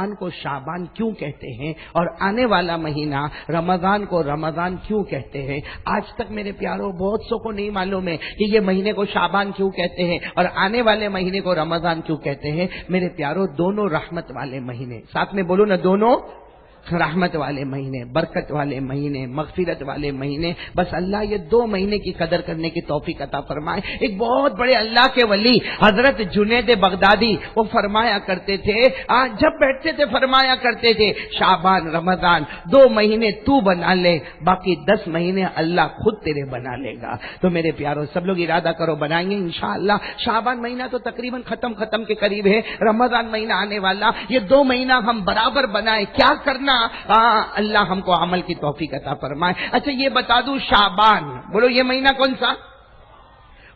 شعبان کو شعبان کیوں کہتے ہیں اور آنے والا مہینہ رمضان کو رمضان کیوں کہتے ہیں. آج تک میرے پیاروں بہت سو کو نہیں معلوم ہے کہ یہ مہینے کو شعبان کیوں کہتے ہیں اور آنے والے مہینے کو رمضان کیوں کہتے ہیں. میرے پیاروں دونوں رحمت والے مہینے، ساتھ میں بولو نا، دونوں رحمت والے مہینے، برکت والے مہینے، مغفرت والے مہینے. بس اللہ یہ دو مہینے کی قدر کرنے کی توفیق عطا فرمائے. ایک بہت بڑے اللہ کے ولی حضرت جنید بغدادی وہ فرمایا کرتے تھے، جب بیٹھتے تھے فرمایا کرتے تھے شعبان رمضان 2 مہینے تو بنا لے، باقی 10 مہینے اللہ خود تیرے بنا لے گا. تو میرے پیاروں سب لوگ ارادہ کرو، بنائیں گے انشاءاللہ. شعبان مہینہ تو تقریباً ختم کے قریب ہے، رمضان مہینہ آنے والا، یہ 2 مہینہ ہم برابر بنائیں. کیا کرنا؟ اللہ ہم کو عمل کی توفیق عطا فرمائے. اچھا یہ بتا دوں، شعبان بولو یہ مہینہ کون سا؟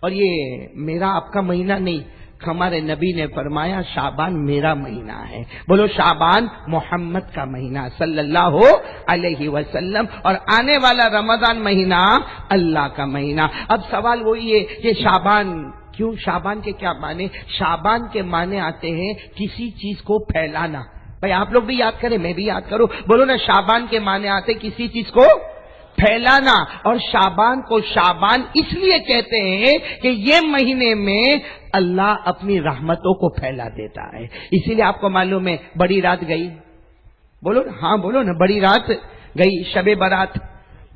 اور یہ میرا آپ کا مہینہ نہیں، ہمارے نبی نے فرمایا شعبان میرا مہینہ ہے. بولو شعبان محمد کا مہینہ صلی اللہ علیہ وسلم، اور آنے والا رمضان مہینہ اللہ کا مہینہ. اب سوال وہی ہے کہ شعبان کیوں؟ شعبان کے کیا معنی؟ شعبان کے معنی آتے ہیں کسی چیز کو پھیلانا. بھائی آپ لوگ بھی یاد کریں، میں بھی یاد کروں. بولو نا، شعبان کے معنی آتے کسی چیز کو پھیلانا. اور شعبان کو شعبان اس لیے کہتے ہیں کہ یہ مہینے میں اللہ اپنی رحمتوں کو پھیلا دیتا ہے. اسی لیے آپ کو معلوم ہے بڑی رات گئی، بولو نا، ہاں بولو نا، بڑی رات گئی، شب برات.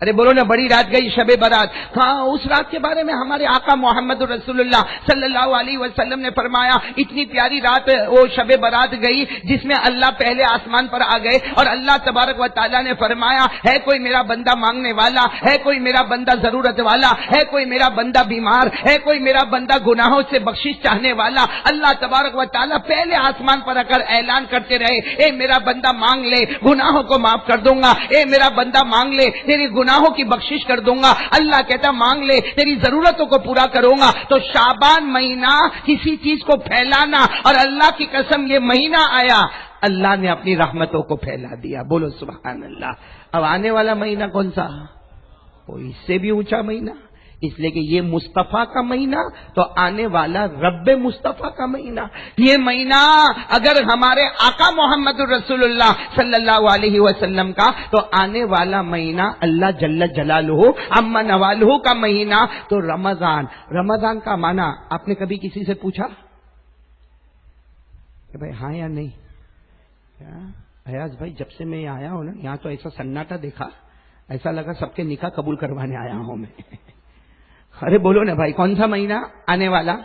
ارے بولو نا، بڑی رات گئی، شب برات. ہاں اس رات کے بارے میں ہمارے آقا محمد رسول اللہ صلی اللہ علیہ وسلم نے فرمایا اتنی پیاری رات وہ شب برات گئی جس میں اللہ پہلے آسمان پر آ گئے اور اللہ تبارک و تعالیٰ نے فرمایا ہے کوئی میرا بندہ مانگنے والا، ہے کوئی میرا بندہ ضرورت والا، ہے کوئی میرا بندہ بیمار، ہے کوئی میرا بندہ گناہوں سے بخشش چاہنے والا. اللہ تبارک و تعالیٰ پہلے آسمان پر آ کر اعلان کرتے رہے، اے میرا بندہ مانگ لے گناہوں کو معاف کر دوں گا، اے میرا بندہ مانگ لے تیری گناہوں کی بخشش کر دوں گا. اللہ کہتا مانگ لے تیری ضرورتوں کو پورا کروں گا. تو شعبان مہینہ کسی چیز کو پھیلانا، اور اللہ کی قسم یہ مہینہ آیا اللہ نے اپنی رحمتوں کو پھیلا دیا. بولو سبحان اللہ. اب آنے والا مہینہ کون سا؟ کوئی اس سے بھی اونچا مہینہ، اس لیے کہ یہ مصطفیٰ کا مہینہ تو آنے والا رب مصطفیٰ کا مہینہ. یہ مہینہ اگر ہمارے آقا محمد رسول اللہ صلی اللہ علیہ وسلم کا، تو آنے والا مہینہ اللہ جل جلالہ عما نوالہ کا مہینہ تو رمضان. رمضان کا معنی آپ نے کبھی کسی سے پوچھا کہ بھائی ہاں یا نہیں؟ ایاز بھائی جب سے میں یہاں آیا ہوں نا، یہاں تو ایسا سناٹا دیکھا، ایسا لگا سب کے نکاح قبول کروانے آیا ہوں میں. ارے بولو نا بھائی کون سا مہینہ آنے والا؟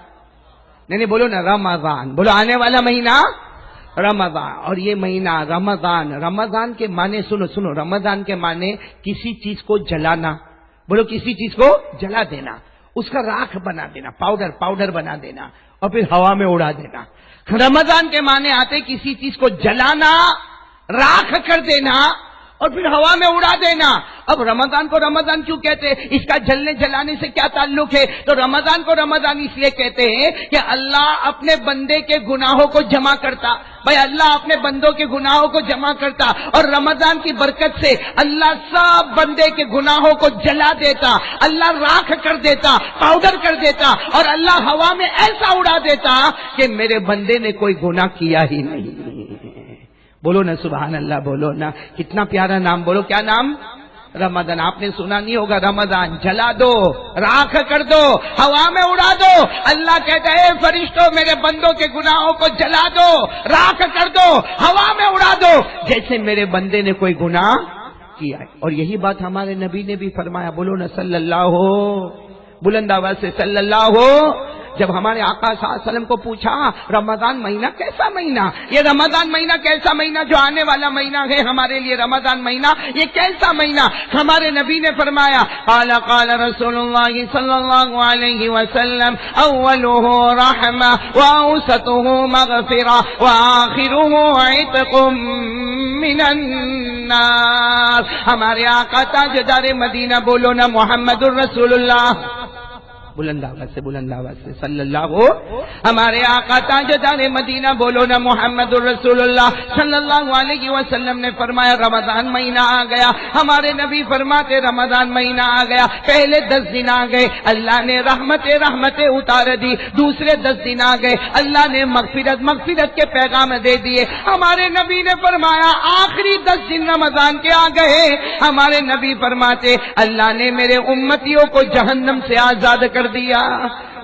نہیں بولو نا، رمضان. بولو آنے والا مہینہ رمضان. اور یہ مہینہ رمضان کے معنی سنو، رمضان کے معنی کسی چیز کو جلانا. بولو کسی چیز کو جلا دینا، اس کا راکھ بنا دینا، پاؤڈر بنا دینا اور پھر ہوا میں اڑا دینا. رمضان کے معنی آتے کسی چیز کو جلانا، راکھ کر دینا اور پھر ہوا میں اڑا دینا. اب رمضان کو رمضان کیوں کہتے ہیں؟ اس کا جلنے جلانے سے کیا تعلق ہے؟ تو رمضان کو رمضان اس لیے کہتے ہیں کہ اللہ اپنے بندے کے گناہوں کو جمع کرتا. بھائی اللہ اپنے بندوں کے گناہوں کو جمع کرتا اور رمضان کی برکت سے اللہ سب بندے کے گناہوں کو جلا دیتا، اللہ راکھ کر دیتا، پاؤڈر کر دیتا، اور اللہ ہوا میں ایسا اڑا دیتا کہ میرے بندے نے کوئی گناہ کیا ہی نہیں. بولو نا سبحان اللہ. بولو نا، کتنا پیارا نام. بولو کیا نام؟ رمضان. آپ نے سنا نہیں ہوگا، رمضان جلا دو، راکھ کر دو، ہوا میں اڑا دو. اللہ کہتا ہے فرشتوں میرے بندوں کے گناہوں کو جلا دو، راکھ کر دو، ہوا میں اڑا دو، جیسے میرے بندے نے کوئی گناہ کیا. اور یہی بات ہمارے نبی نے بھی فرمایا. بولو نا صلی اللہ بلند آواز سے صلی اللہ. جب ہمارے آقا صلی اللہ علیہ وسلم کو پوچھا رمضان مہینہ کیسا مہینہ، یہ رمضان مہینہ کیسا مہینہ جو آنے والا مہینہ ہے ہمارے لیے، رمضان مہینہ یہ کیسا مہینہ؟ ہمارے نبی نے فرمایا قال رسول اللہ صلی اللہ علیہ وسلم اولہ رحمہ واوسطہ مغفرہ وآخرہ عتق من النار. ہمارے آقا تاجدار مدینہ، بولو نا محمد الرسول اللہ. بلند آواز سے، بلند آواز سے صلی اللہ ہمارے آقا تاجدار مدینہ بولو نا محمد الرسول اللہ صلی اللہ علیہ وسلم نے فرمایا رمضان مہینہ آ گیا. ہمارے نبی فرماتے رمضان مہینہ آ گیا، پہلے 10 دن آ گئے اللہ نے رحمتیں اتار دی، دوسرے 10 دن آ گئے اللہ نے مغفرت کے پیغام دے دیے. ہمارے نبی نے فرمایا آخری 10 دن رمضان کے آ گئے، ہمارے نبی فرماتے اللہ نے میرے امتیوں کو جہنم سے آزاد کر دیا.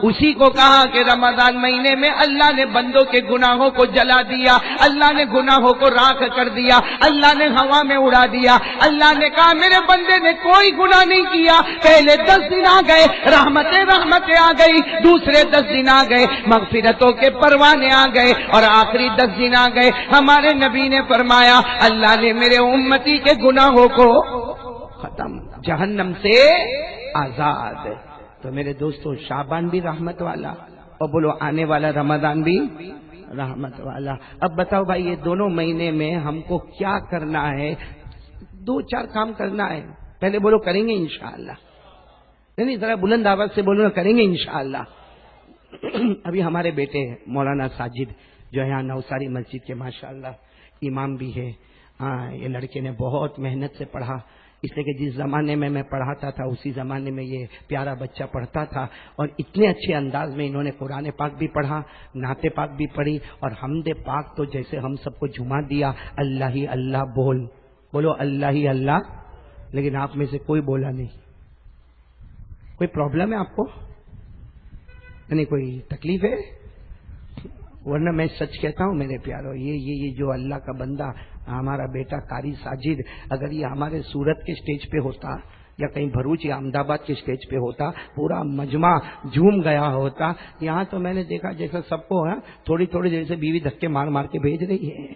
اسی کو کہا کہ رمضان مہینے میں اللہ نے بندوں کے گناہوں کو جلا دیا، اللہ نے گناہوں کو راکھ کر دیا، اللہ نے ہوا میں اڑا دیا. اللہ نے کہا میرے بندے نے کوئی گناہ نہیں کیا، پہلے 10 دن آ گئے رحمتیں آ گئی، دوسرے 10 دن آ گئے مغفرتوں کے پروانے آ گئے، اور آخری 10 دن آ گئے. ہمارے نبی نے فرمایا اللہ نے میرے امتی کے گناہوں کو ختم، جہنم سے آزاد. تو میرے دوستو شعبان بھی رحمت والا، اور بولو آنے والا رمضان بھی رحمت والا. اب بتاؤ بھائی یہ دونوں مہینے میں ہم کو کیا کرنا ہے؟ 2-4 کام کرنا ہے. پہلے بولو کریں گے انشاءاللہ. نہیں ذرا بلند آواز سے بولو نا کریں گے انشاءاللہ. ابھی ہمارے بیٹے مولانا ساجد جو ہے یہاں نوساری مسجد کے ماشاءاللہ امام بھی ہے. یہ لڑکے نے بہت محنت سے پڑھا، اس لیے کہ جس زمانے میں پڑھاتا تھا اسی زمانے میں یہ پیارا بچہ پڑھتا تھا، اور اتنے اچھے انداز میں انہوں نے قرآن پاک بھی پڑھا، نعت پاک بھی پڑھی، اور حمد پاک تو جیسے ہم سب کو جھما دیا. اللہ ہی اللہ بولو اللہ ہی اللہ. لیکن آپ میں سے کوئی بولا نہیں. کوئی پرابلم ہے آپ کو؟ یعنی کوئی تکلیف ہے؟ ورنہ میں سچ کہتا ہوں میرے پیارو، یہ جو اللہ کا بندہ ہمارا بیٹا قاری ساجد، اگر یہ ہمارے سورت کے سٹیج پہ ہوتا یا کہیں بھروچ یا احمد آباد کے سٹیج پہ ہوتا پورا مجمع جھوم گیا ہوتا. یہاں تو میں نے دیکھا جیسا سب کو تھوڑی دیر سے بیوی دھکے مار کے بھیج رہی ہے.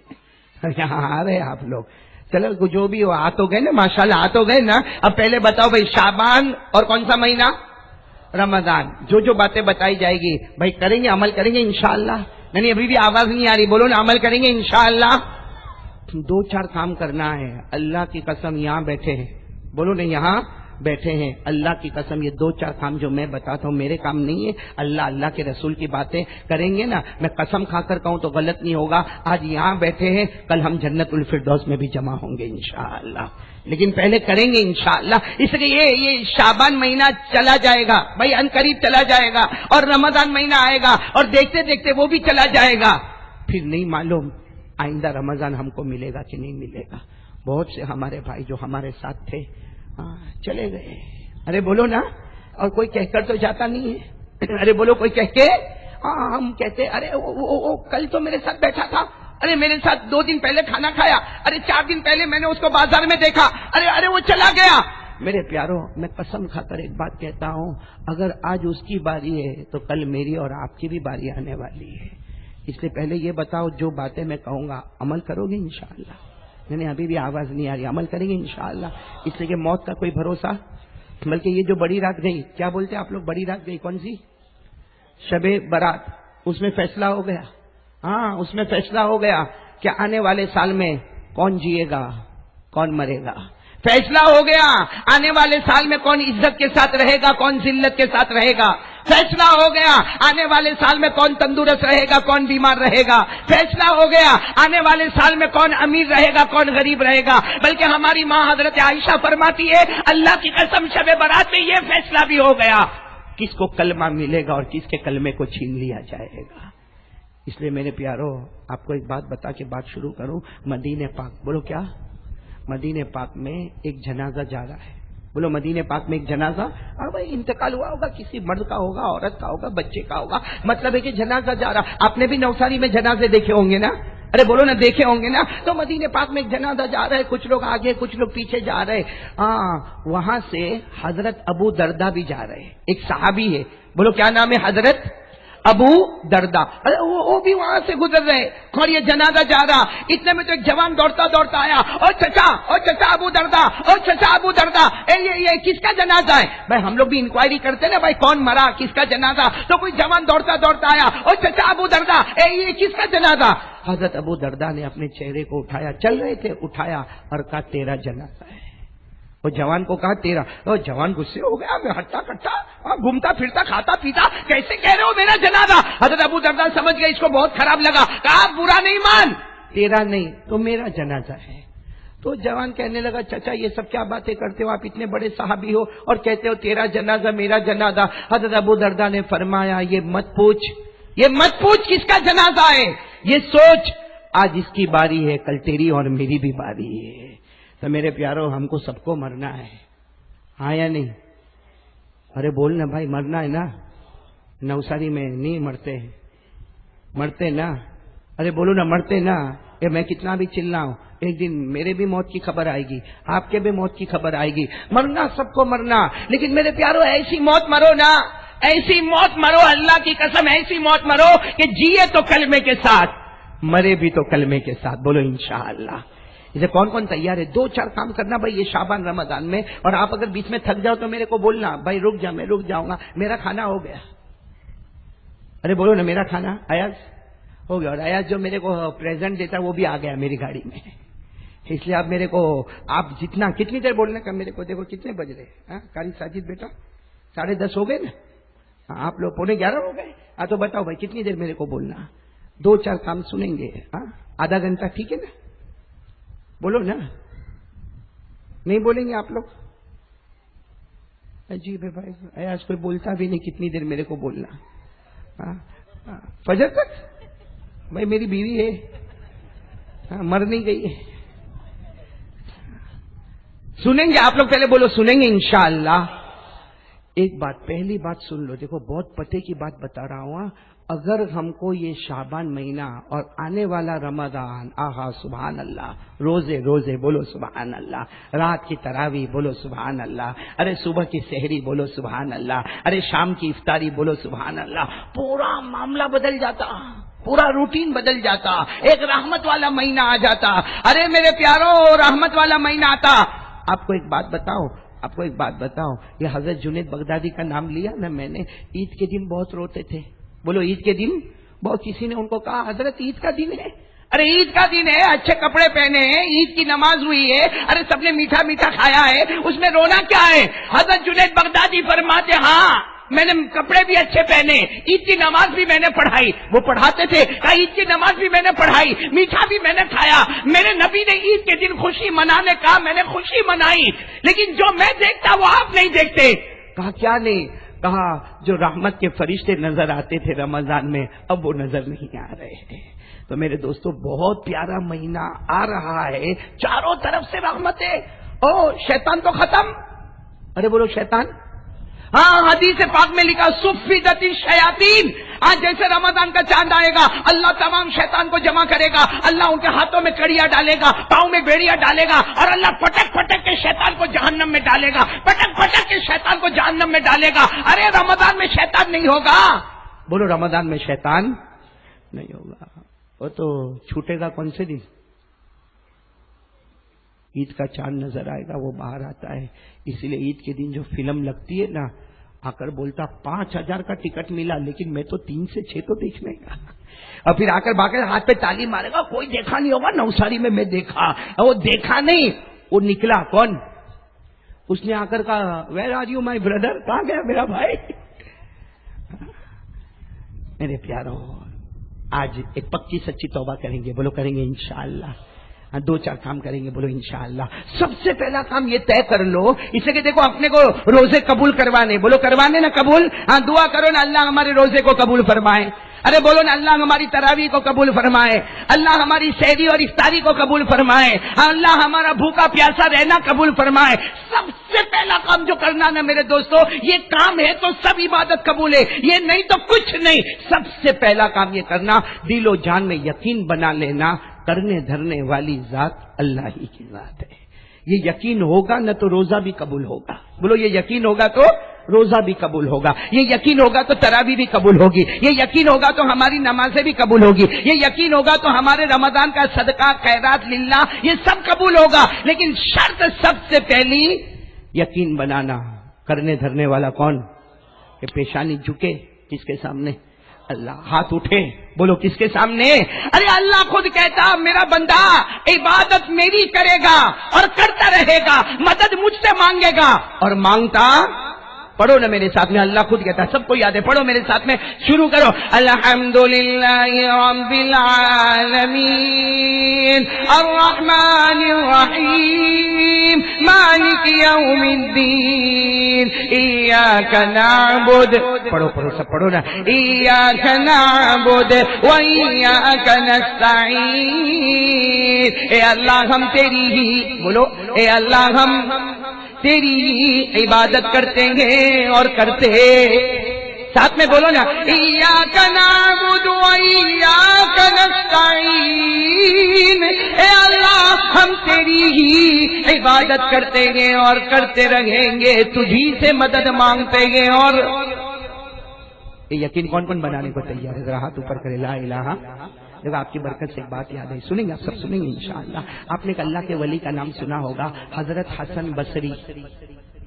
یہاں آ رہے آپ لوگ. چلو جو بھی ہو آ تو گئے نا ماشاءاللہ، آ تو گئے نا. اب پہلے بتاؤ بھائی شعبان اور کون سا مہینہ؟ رمضان. جو باتیں بتائی جائے گی بھائی کریں گے، عمل کریں گے انشاءاللہ. نہیں ابھی بھی آواز نہیں آ رہی، بولو نا عمل کریں گے انشاءاللہ. 2-4 کام کرنا ہے. اللہ کی قسم یہاں بیٹھے ہیں، بولو نا یہاں بیٹھے ہیں، اللہ کی قسم یہ 2-4 کام جو میں بتاتا ہوں میرے کام نہیں ہے، اللہ کے رسول کی باتیں کریں گے نا. میں قسم کھا کر کہوں تو غلط نہیں ہوگا. آج یہاں بیٹھے ہیں، کل ہم جنت الفردوس میں بھی جمع ہوں گے انشاءاللہ. لیکن پہلے کریں گے انشاءاللہ. اس لیے یہ شعبان مہینہ چلا جائے گا بھائی، ان قریب چلا جائے گا، اور رمضان مہینہ آئے گا، اور دیکھتے دیکھتے وہ بھی چلا جائے گا. پھر نہیں معلوم آئندہ رمضان ہم کو ملے گا کہ نہیں ملے گا. بہت سے ہمارے بھائی جو ہمارے ساتھ تھے چلے گئے. ارے بولو نا. اور کوئی کہہ کر تو جاتا نہیں ہے. ارے بولو کوئی کہہ کے. ہم کہتے ارے وہ کل تو میرے ساتھ بیٹھا تھا، ارے میرے ساتھ 2 دن پہلے کھانا کھایا، ارے 4 دن پہلے میں نے اس کو بازار میں دیکھا، ارے وہ چلا گیا. میرے پیاروں میں قسم کھا کر ایک بات کہتا ہوں، اگر آج اس کی باری ہے تو کل میری اور آپ کی بھی باری آنے والی ہے. اس لیے پہلے یہ بتاؤ جو باتیں میں کہوں گا عمل کرو گے انشاءاللہ. نہیں ابھی بھی آواز نہیں آ رہی. عمل کریں گے انشاءاللہ. اس لیے کہ موت کا کوئی بھروسہ، بلکہ یہ جو بڑی رات گئی، کیا بولتے آپ لوگ بڑی رات گئی کون سی؟ شب برات. اس میں فیصلہ ہو گیا. اس میں فیصلہ ہو گیا کہ آنے والے سال میں کون جیے گا کون مرے گا. فیصلہ ہو گیا آنے والے سال میں کون عزت کے ساتھ رہے گا کون ذلت کے ساتھ رہے گا. فیصلہ ہو گیا آنے والے سال میں کون تندرست رہے گا کون بیمار رہے گا. فیصلہ ہو گیا آنے والے سال میں کون امیر رہے گا کون غریب رہے گا. بلکہ ہماری ماں حضرت عائشہ فرماتی ہے اللہ کی قسم شب برات میں یہ فیصلہ بھی ہو گیا کس کو کلمہ ملے گا اور کس کے کلمے کو چھین لیا جائے گا. اس لیے میرے پیارو آپ کو ایک بات بتا کے بات شروع کروں. مدینہ پاک بولو کیا؟ مدینہ پاک میں ایک جنازہ جا رہا ہے. بولو مدینہ پاک میں ایک جنازہ. اور بھائی انتقال ہوا ہوگا کسی مرد کا ہوگا عورت کا ہوگا بچے کا ہوگا. مطلب ہے کہ جنازہ جا رہا. آپ نے بھی نوساری میں جنازے دیکھے ہوں گے نا. ارے بولو نا دیکھے ہوں گے نا. تو مدینہ پاک میں ایک جنازہ جا رہا ہے. کچھ لوگ آگے کچھ لوگ پیچھے جا رہے. وہاں سے حضرت ابو دردہ بھی جا رہے. ایک صحابی ہے. بولو کیا نام ہے؟ حضرت ابو دردہ. وہ بھی وہاں سے گزر رہے اور یہ جنازہ جا رہا. اتنے میں تو ایک جوان دوڑتا دوڑتا آیا. اور چچا ابو دردہ، اور چچا ابو دردہ یہ کس کا جنازہ ہے؟ بھائی ہم لوگ بھی انکوائری کرتے نا بھائی کون مرا کس کا جنازہ. تو کوئی جوان دوڑتا دوڑتا آیا. اور چچا ابو دردہ یہ کس کا جنازہ؟ حضرت ابو دردہ نے اپنے چہرے کو اٹھایا. چل رہے تھے اٹھایا اور کہا تیرا جنازہ ہے. وہ جوان کو کہا تیرا، وہ جوان غصے ہو گیا، میں ہٹا کٹا گھومتا پھرتا کھاتا پیتا، کیسے کہہ رہے ہو میرا جنازہ؟ حضرت ابو درداء سمجھ گئے اس کو بہت خراب لگا، کہا برا نہیں مان، تیرا نہیں تو میرا جنازہ ہے۔ تو جوان کہنے لگا چچا یہ سب کیا باتیں کرتے ہو، آپ اتنے بڑے صحابی ہو اور کہتے ہو تیرا جنازہ میرا جنازہ۔ حضرت ابو درداء نے فرمایا یہ مت پوچھ کس کا جنازہ ہے، یہ سوچ آج اس کی باری ہے، کل تیری اور میری بھی باری ہے۔ تو میرے پیارو ہم کو سب کو مرنا ہے، ہاں یا نہیں؟ ارے بولنا بھائی، مرنا ہے نا؟ نوساری میں نہیں مرتے نا؟ ارے بولو نا، مرتے نا؟ کہ میں کتنا بھی چلاؤں، ایک دن میرے بھی موت کی خبر آئے گی، آپ کے بھی موت کی خبر آئے گی، مرنا سب کو مرنا۔ لیکن میرے پیارو ایسی موت مرو نا، ایسی موت مرو، اللہ کی قسم ایسی موت مرو کہ جیے تو کلمے کے ساتھ، مرے بھی تو کلمے کے ساتھ، بولو انشاءاللہ۔ اسے کون کون تیار ہے؟ 2-4 کام کرنا بھائی یہ شعبان رمضان میں، اور آپ اگر بیچ میں تھک جاؤ تو میرے کو بولنا بھائی رک جا، میں رک جاؤں گا، میرا کھانا ہو گیا۔ ارے بولو نا میرا کھانا ایاز ہو گیا، اور ایاز جو میرے کو پریزنٹ دیتا ہے وہ بھی آ گیا میری گاڑی میں، اس لیے آپ میرے کو آپ جتنا کتنی دیر بولنے کا میرے کو دیکھو کتنے بج رہے، قاری ساجد بیٹا 10:30 ہو گئے نا، آپ لوگ 11:15 ہو گئے، تو بتاؤ بھائی کتنی دیر میرے کو بولنا؟ 2-4 کام سنیں گے، آدھا گھنٹہ ٹھیک ہے نا؟ بولو نا، نہیں بولیں گے آپ لوگ؟ عجیب ہے بھائی، ایاز کوئی بولتا بھی نہیں کتنی دیر میرے کو بولنا، فجر تک؟ بھائی میری بیوی ہے، مر نہیں گئی ہے، سنیں گے آپ لوگ؟ پہلے بولو سنیں گے انشاءاللہ۔ ایک بات، پہلی بات سن لو، دیکھو بہت پتے کی بات بتا رہا ہوں، اگر ہم کو یہ شعبان مہینہ اور آنے والا رمضان، آہا سبحان اللہ، روزے بولو سبحان اللہ، رات کی تراویح بولو سبحان اللہ، ارے صبح کی سحری بولو سبحان اللہ، ارے شام کی افطاری بولو سبحان اللہ، پورا معاملہ بدل جاتا، پورا روٹین بدل جاتا، ایک رحمت والا مہینہ آ جاتا۔ ارے میرے پیاروں رحمت والا مہینہ آتا۔ آپ کو ایک بات بتاؤ، یہ حضرت جنید بغدادی کا نام لیا نا میں نے، عید کے دن بہت روتے تھے، بولو عید کے دن بہت، کسی نے ان کو کہا حضرت عید کا دن ہے، ارے عید کا دن ہے، اچھے کپڑے پہنے ہیں، عید کی نماز ہوئی ہے، ارے سب نے میٹھا میٹھا کھایا ہے، اس میں رونا کیا ہے؟ حضرت جنید بغدادی فرماتے ہاں میں نے کپڑے بھی اچھے پہنے، عید کی نماز بھی میں نے پڑھائی، وہ پڑھاتے تھے، کہا عید کی نماز بھی میں نے پڑھائی، میٹھا بھی میں نے کھایا، میرے نبی نے عید کے دن خوشی منانے کہا، میں نے خوشی منائی، لیکن جو میں دیکھتا وہ آپ نہیں دیکھتے۔ کہا کیا نہیں؟ کہا جو رحمت کے فرشتے نظر آتے تھے رمضان میں اب وہ نظر نہیں آ رہے ہیں۔ تو میرے دوستو بہت پیارا مہینہ آ رہا ہے، چاروں طرف سے رحمت ہے، شیطان تو ختم، ارے بولو شیطان، ہاں حدیث پاک میں لکھا صفدت الشیاطین، آج جیسے رمضان کا چاند آئے گا اللہ تمام شیطان کو جمع کرے گا، اللہ ان کے ہاتھوں میں کڑیاں ڈالے گا، پاؤں میں بیڑیاں ڈالے گا، اور اللہ پٹک پٹک کے شیطان کو جہنم میں ڈالے گا، پٹک پٹک کے شیطان کو جہنم میں ڈالے گا۔ ارے رمضان میں شیطان نہیں ہوگا، بولو رمضان میں شیطان نہیں ہوگا، وہ تو چھوٹے گا کون سے دن؟ عید کا چاند نظر آئے گا، وہ باہر آتا ہے، اس لیے عید کے دن جو فلم لگتی ہے نا، آ کر بولتا 5000 کا ٹکٹ ملا لیکن میں تو 3 سے 6 تو دیکھنے گا، اور پھر آ کر باقی ہاتھ پہ تالی مارے گا، کوئی دیکھا نہیں ہوگا نوساری میں دیکھا، وہ دیکھا نہیں، وہ نکلا کون؟ اس نے آ کر کہا where are you my brother, کہاں گیا میرا بھائی؟ میرے پیارو آج ایک پکی سچی توبہ کریں گے، بولو کریں گے انشاءاللہ، 2-4 کام کریں گے، بولو انشاءاللہ۔ سب سے پہلا کام یہ طے کر لو، اسے کہ دیکھو اپنے کو روزے قبول کروانے، بولو کروانے نا قبول، دعا کرو نا اللہ ہمارے روزے کو قبول فرمائے، ارے بولو نا اللہ ہماری تراویح کو قبول فرمائے، اللہ ہماری سحری اور افطاری کو قبول فرمائے، اللہ ہمارا بھوکا پیاسا رہنا قبول فرمائے۔ سب سے پہلا کام جو کرنا نا میرے دوستو، یہ کام ہے تو سب عبادت قبول ہے، یہ نہیں تو کچھ نہیں۔ سب سے پہلا کام یہ کرنا، دل و جان میں یقین بنا لینا، کرنے دھرنے والی ذات اللہ ہی کی ذات ہے۔ یہ یقین ہوگا نہ تو روزہ بھی قبول ہوگا، بولو یہ یقین ہوگا تو روزہ بھی قبول ہوگا، یہ یقین ہوگا تو تراویح بھی قبول ہوگی، یہ یقین ہوگا تو ہماری نمازیں بھی قبول ہوگی، یہ یقین ہوگا تو ہمارے رمضان کا صدقہ خیرات للہ یہ سب قبول ہوگا۔ لیکن شرط سب سے پہلی یقین بنانا، کرنے دھرنے والا کون؟ کہ پیشانی جھکے کس کے سامنے؟ اللہ ہاتھ اٹھے، بولو کس کے سامنے؟ ارے اللہ خود کہتا میرا بندہ عبادت میری کرے گا اور کرتا رہے گا، مدد مجھ سے مانگے گا اور مانگتا، پڑھو نا میرے ساتھ میں، اللہ خود کہتا ہے، سب کو یاد ہے، پڑھو میرے ساتھ میں، شروع کرو، الحمدللہ رب العالمین الرحمن الرحیم مالک یوم الدین ایاک نعبد، پڑھو پڑھو سب پڑھو نا، ایاک نعبد و ایاک نستعین، اے اللہ ہم تیری ہی، بولو اے اللہ ہم تیری عبادت کرتے ہیں اور کرتے، ساتھ میں بولو نا، ایاک نعبد و ایاک نستعین، اے اللہ ہم تیری ہی عبادت کرتے ہیں اور کرتے رہیں گے، تجھی سے مدد مانگتے ہیں، اور یقین کون کون بنانے کو تیار ہے؟ ذرا ہاتھ اوپر کرے، لا الہ۔ دیکھو آپ کی برکت سے ایک بات یاد ہے، سنیں گے آپ سب، سنیں گے انشاءاللہ۔ آپ نے ایک اللہ کے ولی کا نام سنا ہوگا، حضرت حسن بصری،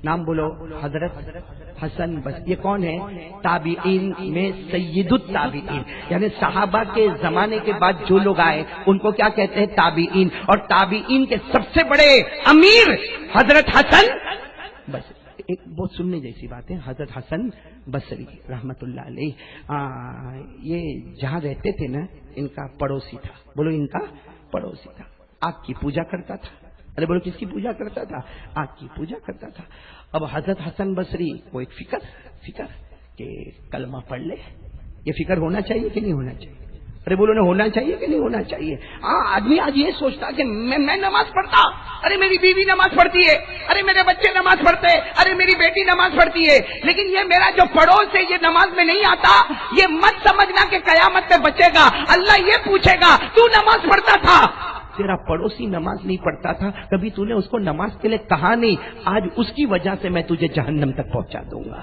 نام بولو، حضرت حسن بصری۔ یہ کون ہے؟ تابعین میں سید التابعین، یعنی صحابہ کے زمانے کے بعد جو لوگ آئے ان کو کیا کہتے ہیں؟ تابعین، اور تابعین کے سب سے بڑے امیر حضرت حسن بصری۔ ایک بہت سننے جیسی بات ہے، حضرت حسن بصری رحمت اللہ علیہ، یہ جہاں رہتے تھے نا، ان کا پڑوسی تھا، بولو ان کا پڑوسی تھا، آگ کی پوجا کرتا تھا، ارے بولو کس کی پوجا کرتا تھا؟ آگ کی پوجا کرتا تھا۔ اب حضرت حسن بصری کو ایک فکر کہ کلمہ پڑھ لے، یہ فکر ہونا چاہیے کہ نہیں ہونا چاہیے؟ ارے بولو نا، ہونا چاہیے کہ نہیں ہونا چاہیے؟ آدمی آج یہ سوچتا کہ میں نماز پڑھتا، ارے میری بیوی نماز پڑھتی ہے، ارے میرے بچے نماز پڑھتے ہیں، ارے میری بیٹی نماز پڑھتی ہے، لیکن یہ میرا جو پڑوس ہے یہ نماز میں نہیں آتا، یہ مت سمجھنا کہ قیامت میں بچے گا، اللہ یہ پوچھے گا تو نماز پڑھتا تھا، تیرا پڑوسی نماز نہیں پڑھتا تھا، کبھی تو نے اس کو نماز کے لیے کہا نہیں، آج اس کی وجہ سے میں تجھے جہنم تک پہنچا دوں گا۔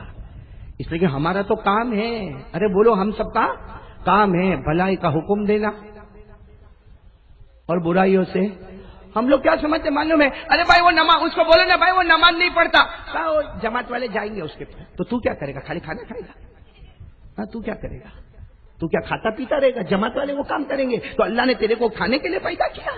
اس لیے کہ ہمارا تو کام ہے، ارے بولو ہم سب کا کام ہے بھلائی کا حکم دینا اور برائیوں سے، ہم لوگ کیا سمجھتے معلوم ہے؟ ارے بھائی وہ نماز، اس کو بولو نا بھائی وہ نماز نہیں پڑھتا، وہ جماعت والے جائیں گے اس کے پاس، تو کیا کرے گا؟ خالی کھانا کھائے گا؟ ہاں تو کیا کرے گا؟ تو کیا کھاتا پیتا رہے گا؟ جماعت والے وہ کام کریں گے، تو اللہ نے تیرے کو کھانے کے لیے پیدا کیا؟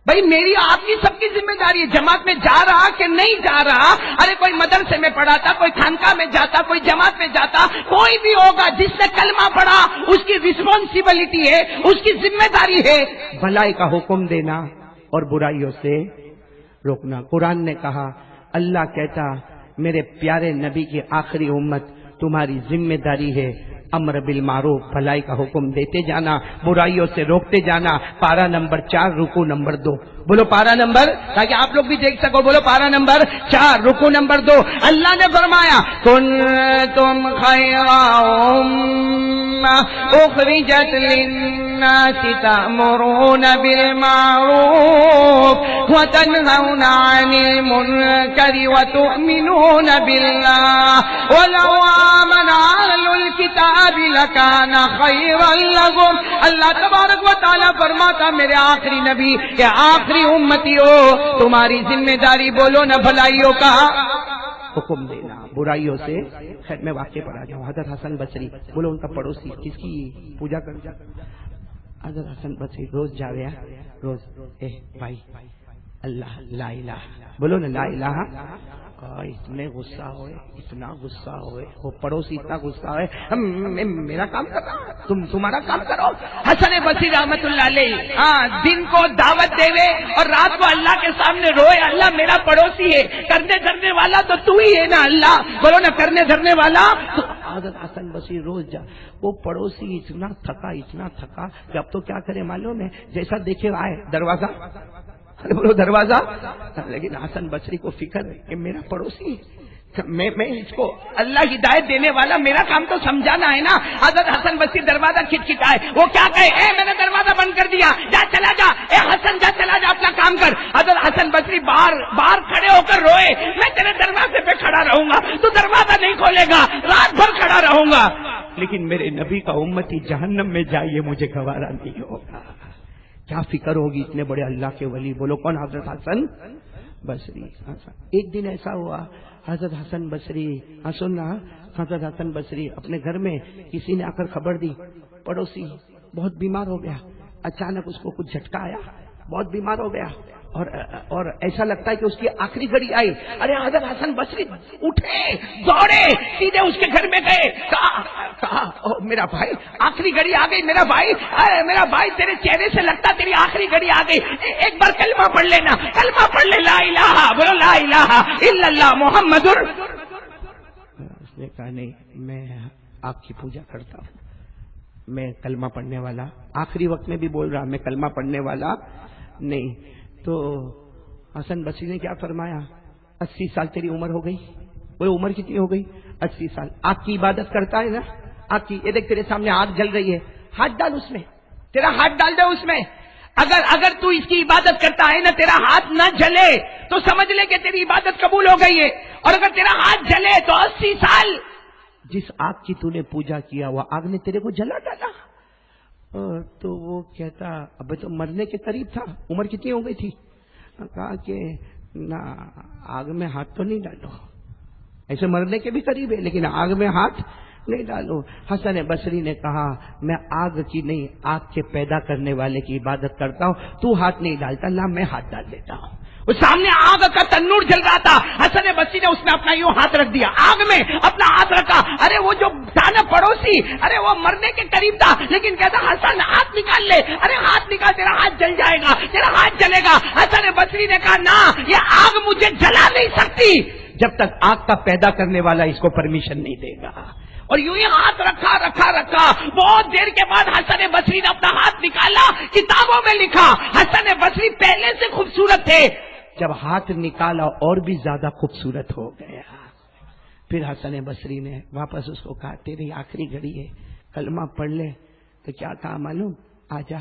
بھائی میری آپ کی سب کی ذمہ داری ہے، جماعت میں جا رہا کہ نہیں جا رہا، ارے کوئی مدرسے میں پڑھاتا، کوئی خانقاہ میں جاتا، کوئی جماعت میں جاتا، کوئی بھی ہوگا جس نے کلمہ پڑھا اس کی رسپانسبلٹی ہے، اس کی ذمہ داری ہے بھلائی کا حکم دینا اور برائیوں سے روکنا۔ قرآن نے کہا، اللہ کہتا میرے پیارے نبی کی آخری امت تمہاری ذمہ داری ہے امر بالمعروف، بھلائی کا حکم دیتے جانا، برائیوں سے روکتے جانا۔ پارہ نمبر 4 رکوع نمبر 2، بولو پارہ نمبر، تاکہ آپ لوگ بھی دیکھ سکو، بولو پارہ نمبر 4 رکوع نمبر 2۔ اللہ نے فرمایا کنتم خیر امہ اخرجت للناس تأمرون بالمعروف وتنهون عن المنکر وتؤمنون باللہ ولو آمن اہل الکتاب لکان خیرا لهم۔ اللہ تبارک و تعالیٰ فرماتا میرے آخری نبی کہ آخری امتی ہو، تمہاری ذمہ داری بولو نہ بھلائیوں کا حکم دینا، برائیوں سے۔ خیر میں واقعے پر آ جاؤں، حضرت حسن بصری، بولو ان کا پڑوسی کس کی پوجا کرتا؟ حضرت حسن بصری روز جا رہا، روز اے بھائی اللہ لا الہ، بولو نا لا الہ۔ اتنے غصہ ہوئے، اتنا غصہ ہوئے، وہ پڑوسی اتنا غصہ ہوئے، میرا کام کر رہا، تمہارا کام کرو۔ حسن بصری رحمت اللہ علیہ دن کو دعوت دے اور رات کو اللہ کے سامنے روئے، اللہ میرا پڑوسی ہے، کرنے دھرنے والا تو تو ہی ہے نا اللہ، بولو نا کرنے دھرنے والا۔ حضرت حسن بصری روز جا، وہ پڑوسی اتنا تھکا کہ اب تو کیا کرے معلوم ہے؟ جیسا دیکھے آئے دروازہ، بولو دروازہ، لیکن حسن بصری کو فکر ہے کہ میرا پڑوسی ہے، میں اس کو اللہ ہدایت دینے والا، میرا کام تو سمجھانا ہے نا۔ حضرت حسن بصری دروازہ کھٹکھٹائے، وہ کیا کہے؟ اے میں نے دروازہ بند کر دیا، جا چلا جا، اے حسن جا چلا جا اپنا کام کر۔ حضرت حسن بصری باہر کھڑے ہو کر روئے، میں تیرے دروازے پہ کھڑا رہوں گا، تو دروازہ نہیں کھولے گا، رات بھر کھڑا رہوں گا، لیکن میرے نبی کا امتی جہنم میں جائے مجھے گوارا نہیں ہوگا۔ کیا فکر ہوگی اتنے بڑے اللہ کے ولی، بولو کون؟ حضرت حسن بصری. ایک دن ایسا ہوا حضرت حسن بصری سننا حضرت حسن بصری اپنے گھر میں کسی نے آ کر خبر دی پڑوسی بہت بیمار ہو گیا. اچانک اس کو کچھ جھٹکا آیا, بہت بیمار ہو گیا اور ایسا لگتا ہے کہ اس کی آخری گھڑی آئی. ارے حضرت حسن بصری اٹھے, دوڑے, سیدھے اس کے گھر میں گئے. کہا میرا بھائی آخری گھڑی آ گئی, میرا بھائی, ارے میرا بھائی تیرے چہرے سے لگتا تیری آخری گھڑی آ گئی, ایک بار کلمہ پڑھ لینا, کلمہ پڑھ لے, لا الہ بولو, لا الہ الا اللہ محمد. اس نے کہا نہیں, میں آپ کی پوجا کرتا ہوں, میں کلمہ پڑھنے والا, آخری وقت میں بھی بول رہا میں کلمہ پڑھنے والا نہیں. تو حسن بصری نے کیا فرمایا, 80 سال تیری عمر ہو گئی. وہ عمر کتنی ہو گئی؟ 80 سال. آگ کی عبادت کرتا ہے نا, آگ کی. یہ دیکھ تیرے سامنے آگ جل رہی ہے, ہاتھ ڈال اس میں, تیرا ہاتھ ڈال دے اس میں. اگر تو اس کی عبادت کرتا ہے نا, تیرا ہاتھ نہ جلے تو سمجھ لے کہ تیری عبادت قبول ہو گئی ہے. اور اگر تیرا ہاتھ جلے تو 80 سال جس آگ کی تو نے پوجا کیا وہ آگ نے تیرے کو جلا ڈالا. تو وہ کہتا اب تو مرنے کے قریب تھا, عمر کتنی ہو گئی تھی؟ کہا کہ نہ آگ میں ہاتھ تو نہیں ڈالو, ایسے مرنے کے بھی قریب ہے لیکن آگ میں ہاتھ نہیں ڈالو. حسن بصری نے کہا میں آگ کی نہیں, آگ کے پیدا کرنے والے کی عبادت کرتا ہوں, تو ہاتھ نہیں ڈالتا, لا میں ہاتھ ڈال دیتا ہوں. وہ سامنے آگ کا تنور جل رہا تھا, حسن بصری نے اس میں اپنا یوں ہاتھ رکھ دیا, آگ میں اپنا ہاتھ رکھا. ارے وہ جو تھا نا پڑوسی, ارے وہ مرنے کے قریب تھا لیکن کہتا حسن ہاتھ نکال لے, ارے ہاتھ نکال, تیرا ہاتھ جل جائے گا, تیرا ہاتھ جلے گا. حسن بصری نے کہا نہ, یہ آگ مجھے جلا نہیں سکتی جب تک آگ کا پیدا کرنے والا اس کو پرمیشن نہیں دے گا. اور یوں ہی ہاتھ رکھا. بہت دیر کے بعد حسن بصری نے اپنا ہاتھ نکالا, کتابوں میں لکھا حسن بصری پہلے سے خوبصورت تھے, جب ہاتھ نکالا اور بھی زیادہ خوبصورت ہو گیا. پھر حسن بصری نے واپس اس کو کہا تیری آخری گھڑی ہے, کلمہ پڑھ لے. تو کیا کہا معلوم, آجا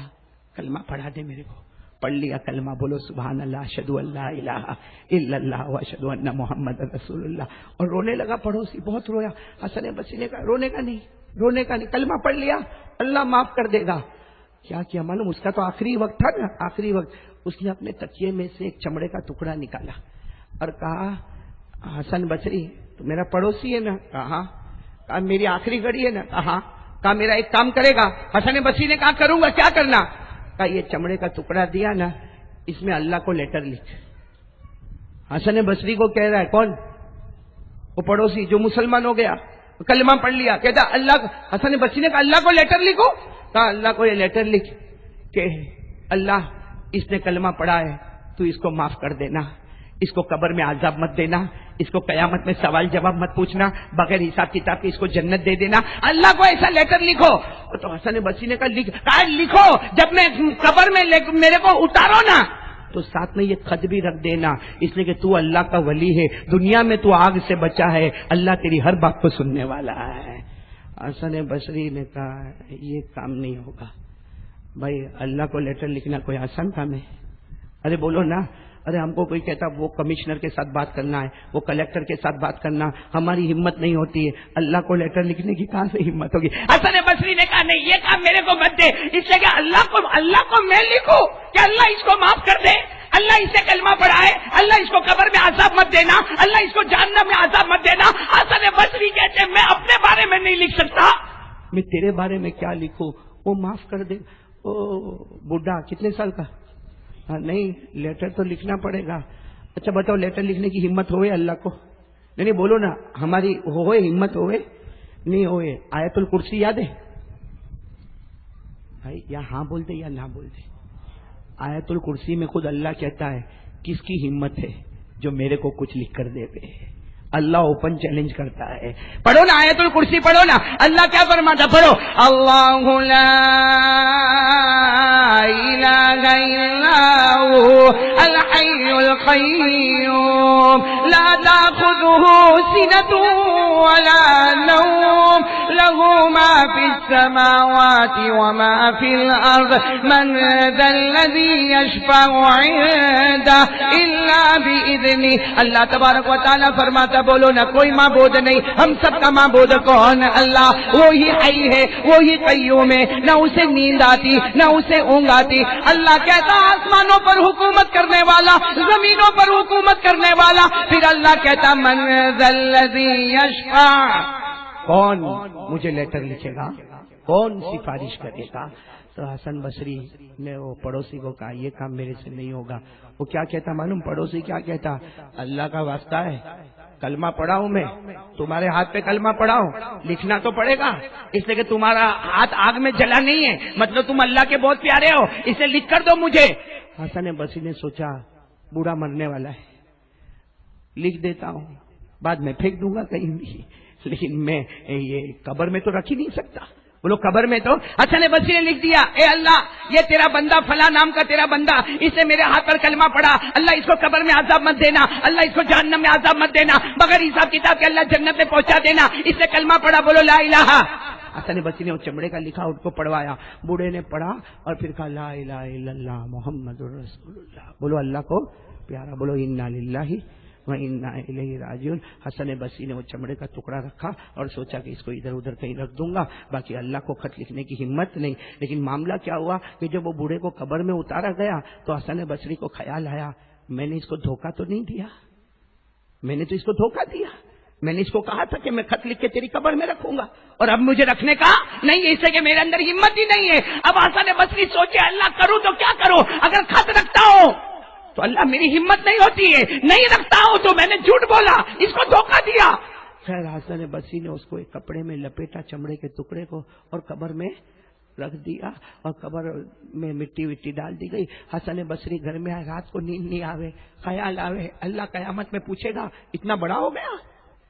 کلمہ پڑھا دے میرے کو. پڑھ لیا کلمہ, بولو سبحان اللہ, اشہدو ان لا الہ الا اللہ واشہدو ان محمد رسول اللہ. اور رونے لگا پڑوسی, بہت رویا. حسن بصری نے کہا رونے کا نہیں, کلمہ پڑھ لیا, اللہ معاف کر دے گا. کیا معلوم, اس کا تو آخری وقت تھا نا, آخری وقت. اس نے اپنے تکیے میں سے ایک چمڑے کا ٹکڑا نکالا اور کہا حسن بصری تو میرا پڑوسی ہے نا؟ کہا میری آخری گھڑی ہے نا؟ کہا میرا ایک کام کرے گا؟ حسن بصری نے کہا کروں گا. کیا کرنا؟ کہا یہ چمڑے کا ٹکڑا دیا نا, اس میں اللہ کو لیٹر لکھ. حسن بصری کو کہہ رہا ہے, کون؟ وہ پڑوسی جو مسلمان ہو گیا, کلمہ پڑھ لیا. کہتا اللہ, حسن بصری نے کہا اللہ کو لیٹر لکھو. کہا اللہ کو یہ لیٹر لکھ کہ اللہ اس نے کلمہ پڑھا ہے, تو اس کو معاف کر دینا, اس کو قبر میں عذاب مت دینا, اس کو قیامت میں سوال جواب مت پوچھنا, بغیر حساب کتاب کے اس کو جنت دے دینا, اللہ کو ایسا لیٹر لکھو. تو حسن بصری نے کہا لکھو, جب میں قبر میں میرے کو اتارو نا تو ساتھ میں یہ خط بھی رکھ دینا, اس لیے کہ تو اللہ کا ولی ہے, دنیا میں تو آگ سے بچا ہے, اللہ تیری ہر بات کو سننے والا ہے. حسن بصری نے کہا یہ کام نہیں ہوگا بھائی, اللہ کو لیٹر لکھنا کوئی آسان کام ہے؟ ارے بولو نا. ارے ہم کو کوئی کہتا وہ کمشنر کے ساتھ بات کرنا ہے, وہ کلیکٹر کے ساتھ بات کرنا, ہماری ہمت نہیں ہوتی ہے, اللہ کو لیٹر لکھنے کی کہاں سے ہمت ہوگی؟ حسن بصری نے کہا نہیں, یہ کام میرے کو مت دے, اس لیے کہ اللہ کو میں لکھوں کہ اللہ اس کو معاف کر دے, اللہ اسے کلمہ پڑھائے, اللہ اس کو قبر میں عذاب مت دینا, اللہ اس کو جہنم میں عذاب مت دینا. حسن بصری کہتے میں اپنے بارے میں نہیں لکھ سکتا, میں تیرے بارے میں کیا لکھوں, وہ معاف کر دے. بڈھا کتنے سال کا؟ نہیں, لیٹر تو لکھنا پڑے گا. اچھا بتاؤ لیٹر لکھنے کی ہمت ہوئے اللہ کو؟ نہیں بولو نا, ہماری ہوئے ہمت ہوئے نہیں ہوئے. آیت الکرسی یاد ہے بھائی؟ یا ہاں بولتے یا نہ بولتے. آیت الکرسی میں خود اللہ کہتا ہے کس کی ہمت ہے جو میرے کو کچھ لکھ کر دے دے. اللہ اوپن چیلنج کرتا ہے. پڑھو نا آیت الکرسی, پڑھو نا. اللہ کیا فرماتا, پڑھو اللہ لا الہ الا هو الحی القیوم لا تأخذه سنة ولا نوم له ما في السماوات وما في الأرض من ذا الذي يشفع عنده إلا بِإِذْنِهِ. اللہ تبارک و تعالیٰ فرماتا بولو نہ کوئی معبود نہیں، ہم سب کا معبود کون؟ اللہ. وہی حی ہے، وہی قیوم ہے، نہ اسے نیند آتی نہ اسے اونگ آتی. اللہ کہتا آسمانوں پر حکومت کرنے والا، زمینوں پر حکومت کرنے والا. پھر اللہ کہتا من ذا الذی یشفع، کون مجھے لیٹر لکھے گا، کون سفارش کرے گا؟ تو حسن بصری نے وہ پڑوسی کو کہا یہ کام میرے سے نہیں ہوگا. وہ کیا کہتا معلوم؟ پڑوسی کیا کہتا؟ اللہ کا واسطہ ہے، کلمہ پڑھا ہوں میں، تمہارے ہاتھ پہ کلمہ پڑھا ہوں، لکھنا تو پڑے گا، اس لیے کہ تمہارا ہاتھ آگ میں جلا نہیں ہے، مطلب تم اللہ کے بہت پیارے ہو، اسے لکھ کر دو مجھے. حسن بصری نے سوچا بوڑھا مرنے والا ہے، لکھ دیتا ہوں، بعد میں پھینک دوں گا کہیں بھی، لیکن میں یہ قبر میں تو رکھ ہی نہیں سکتا. بولو قبر میں تو. حسن بصری نے لکھ دیا اے اللہ یہ تیرا بندہ فلاں نام کا تیرا بندہ، اس نے میرے ہاتھ پر کلمہ پڑھا، اللہ اس کو قبر میں عذاب مت دینا، اللہ اس کو جہنم میں عذاب مت دینا، بغیر حساب کتاب کے اللہ جنت میں پہنچا دینا، اس نے کلمہ پڑھا. بولو لا الہ. حسن بصری نے وہ چمڑے کا لکھا، ان کو پڑھوایا، بوڑھے نے پڑھا اور پھر کہا لا الہ الا اللہ محمد رسول اللہ. بولو اللہ کو پیارا، بولو انا للہ وَإِنَّا إِلَيْهِ رَاجِعُونَ. حسن بصری نے وہ چمڑے کا ٹکڑا رکھا اور سوچا کہ اس کو ادھر ادھر کہیں رکھ دوں گا، باقی اللہ کو خط لکھنے کی ہمت نہیں. لیکن معاملہ کیا ہوا کہ جب وہ بوڑھے کو قبر میں اتارا گیا تو حسن بصری کو خیال آیا میں نے اس کو دھوکہ تو نہیں دیا، میں نے تو اس کو دھوکہ دیا، میں نے اس کو کہا تھا کہ میں خط لکھ کے تیری قبر میں رکھوں گا اور اب مجھے رکھنے کا نہیں ہے، اس سے کہ میرے اندر ہمت ہی نہیں ہے. اب حسن بصری سوچے اللہ کروں تو کیا کروں، اگر خط رکھتا ہوں تو اللہ میری ہمت نہیں ہوتی ہے، نہیں رکھتا ہوں تو میں نے جھوٹ بولا، اس کو دھوکہ دیا. خیر حسن بصری نے اس کو ایک کپڑے میں لپیٹا چمڑے کے ٹکڑے کو اور قبر میں رکھ دیا اور قبر میں مٹی وٹی ڈال دی گئی. حسن بصری گھر میں آئے، رات کو نیند نہیں آوے، خیال آوے اللہ قیامت میں پوچھے گا اتنا بڑا ہو گیا،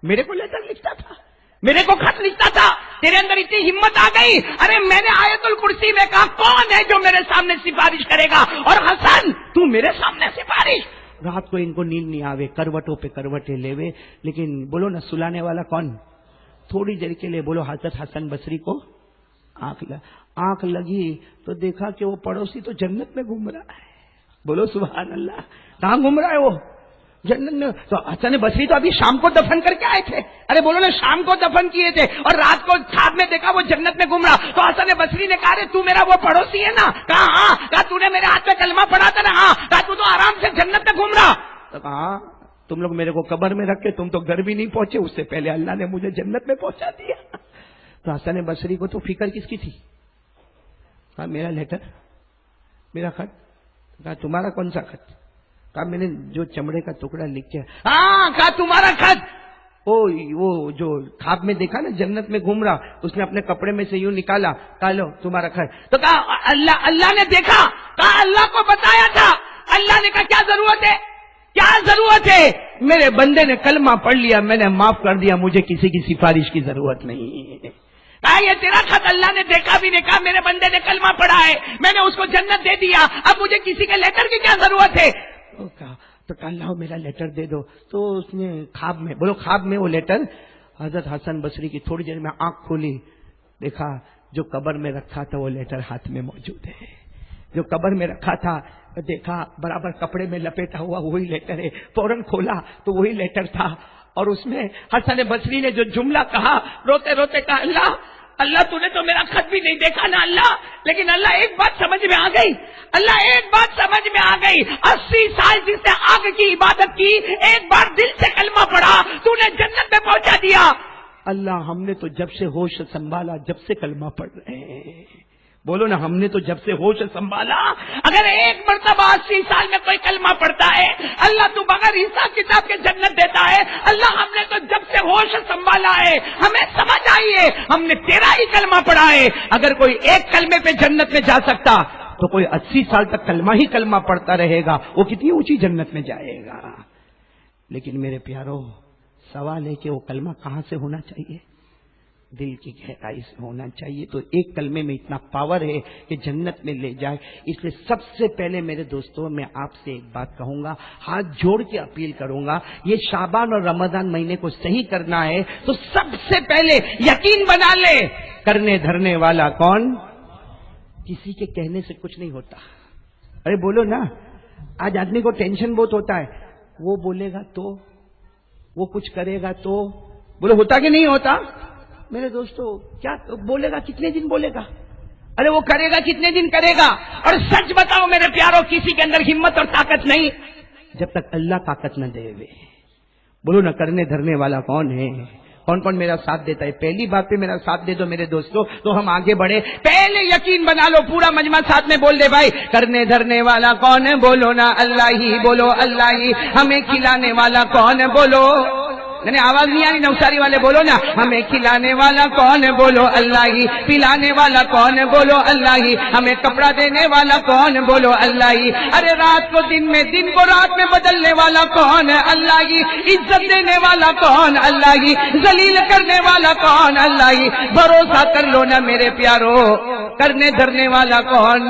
میرے کو لیٹر لکھتا تھا، میرے کو خط لکھتا تھا، تیرے اندر اتنی ہمت آ گئی. ارے میں نے آیت الکرسی میں کہا کون ہے جو میرے سامنے سفارش کرے گا، اور حسن تو میرے سامنے سفارش. رات کو ان کو نیند نہیں آوے، کروٹوں پہ کروٹیں لیوے، لیکن بولو نا سلانے والا کون؟ تھوڑی دیر کے لیے بولو حضرت حسن بصری کو آنکھ لگی تو دیکھا کہ وہ پڑوسی تو جنت میں گھوم رہا ہے. بولو سبحان اللہ. کہاں گھوم رہا ہے وہ؟ جنت میں. تو حسن بصری تو ابھی شام کو دفن کر کے آئے تھے، ارے بولو نا شام کو دفن کیے تھے اور رات کو خواب میں دیکھا وہ جنت میں گھوم رہا. تو حسن بصری نے کہا رے تو میرا وہ پڑوسی ہے نا؟ کہا ہاں. کہا تو نے میرے ہاتھ میں کلمہ پڑھا تھا نا؟ ہاں. کہا تو آرام سے جنت میں گھوم رہا. تو کہا تم لوگ میرے کو قبر میں رکھ کے تم تو گھر بھی نہیں پہنچے، اس سے پہلے اللہ نے مجھے جنت میں پہنچا دیا. تو حسن بصری کو تو فکر کس کی تھی؟ کہا میرا لیٹر، میرا خط. کہا تمہارا کون سا خط؟ کہا میں نے جو چمڑے کا ٹکڑا لکھ کے. ہاں. کہا تمہارا خط وہ جو خواب میں دیکھا نا جنت میں گھوم رہا، اس نے اپنے کپڑے میں سے یوں نکالا، کہا لو تمہارا خط. تو کہا اللہ نے دیکھا، کہا اللہ کو بتایا تھا. اللہ نے کہا کیا ضرورت ہے، کیا ضرورت ہے، میرے بندے نے کلمہ پڑھ لیا، میں نے معاف کر دیا، مجھے کسی کی سفارش کی ضرورت نہیں ہے. کہا یہ تیرا خط اللہ نے دیکھا بھی نہیں، کہا میرے بندے نے کلمہ پڑھا ہے، میں نے اس کو جنت دے دیا، اب مجھے کسی کے لیٹر کی کیا ضرورت ہے. تو کہا اللہ میرا لیٹر دے دو. تو اس نے خواب میں، بولو خواب میں وہ لیٹر حضرت حسن بصری کی تھوڑی دیر میں آنکھ کھولی، دیکھا جو قبر میں رکھا تھا وہ لیٹر ہاتھ میں موجود ہے، جو قبر میں رکھا تھا دیکھا برابر کپڑے میں لپیٹا ہوا وہی لیٹر ہے. فوراً کھولا تو وہی لیٹر تھا اور اس میں حسن بصری نے جو جملہ کہا، روتے روتے کہا اللہ تو نے تو میرا خط بھی نہیں دیکھا نا اللہ، لیکن اللہ ایک بات سمجھ میں آ گئی، اللہ ایک بات سمجھ میں آ گئی، 80 سال جس نے آگ کی عبادت کی، ایک بار دل سے کلمہ پڑھا، تو نے جنت میں پہنچا دیا. اللہ ہم نے تو جب سے ہوش سنبھالا جب سے کلمہ پڑھ رہے ہیں. بولو نا ہم نے تو جب سے ہوش سنبھالا. اگر ایک مرتبہ 80 سال میں کوئی کلمہ پڑھتا ہے اللہ تو بغیر حساب کتاب کے جنت دیتا ہے. اللہ ہم نے تو جب سے ہوش سنبھالا ہے، ہمیں سمجھ آئی ہے، ہم نے تیرا ہی کلمہ پڑھا ہے. اگر کوئی ایک کلمے پہ جنت میں جا سکتا تو کوئی 80 سال تک کلمہ ہی کلمہ پڑھتا رہے گا، وہ کتنی اونچی جنت میں جائے گا. لیکن میرے پیارو سوال ہے کہ وہ کلمہ کہاں سے ہونا چاہیے؟ دل کی گہرائی سے ہونا چاہیے. تو ایک کلمے میں اتنا پاور ہے کہ جنت میں لے جائے. اس لیے سب سے پہلے میرے دوستوں میں آپ سے ایک بات کہوں گا، ہاتھ جوڑ کے اپیل کروں گا، یہ شعبان اور رمضان مہینے کو صحیح کرنا ہے تو سب سے پہلے یقین بنا لے کرنے دھرنے والا کون؟ کسی کے کہنے سے کچھ نہیں ہوتا. ارے بولو نا، آج آدمی کو ٹینشن بہت ہوتا ہے، وہ بولے گا تو، وہ کچھ کرے گا تو، بولے ہوتا کہ نہیں ہوتا؟ میرے دوستو کیا بولے گا؟ کتنے دن بولے گا؟ ارے وہ کرے گا کتنے دن کرے گا؟ اور سچ بتاؤ میرے پیاروں، کسی کے اندر ہمت اور طاقت نہیں جب تک اللہ طاقت نہ دے ہوئے۔ بولو نہ کرنے دھرنے والا کون ہے؟ کون کون میرا ساتھ دیتا ہے؟ پہلی بات پہ میرا ساتھ دے دو میرے دوستو تو ہم آگے بڑھے۔ پہلے یقین بنا لو، پورا مجمع ساتھ میں بول دے بھائی، کرنے دھرنے والا کون ہے؟ بولو نا اللہ ہی، بولو اللہ ہی۔ ہمیں کھلانے والا کون ہے؟ بولو، یعنی آواز نہیں آ رہی، نوساری والے بولو نا، ہمیں کھلانے والا کون ہے؟ بولو اللہ ہی۔ پلانے والا کون ہے؟ بولو اللہ ہی۔ ہمیں کپڑا دینے والا کون ہے؟ بولو اللہ ہی۔ ارے رات کو دن میں، دن کو رات میں بدلنے والا کون ہے؟ اللہ ہی۔ عزت دینے والا کون؟ اللہ ہی۔ ذلیل کرنے والا کون؟ اللہ ہی۔ بھروسہ کر لو نا میرے پیارو، کرنے دھرنے والا کون؟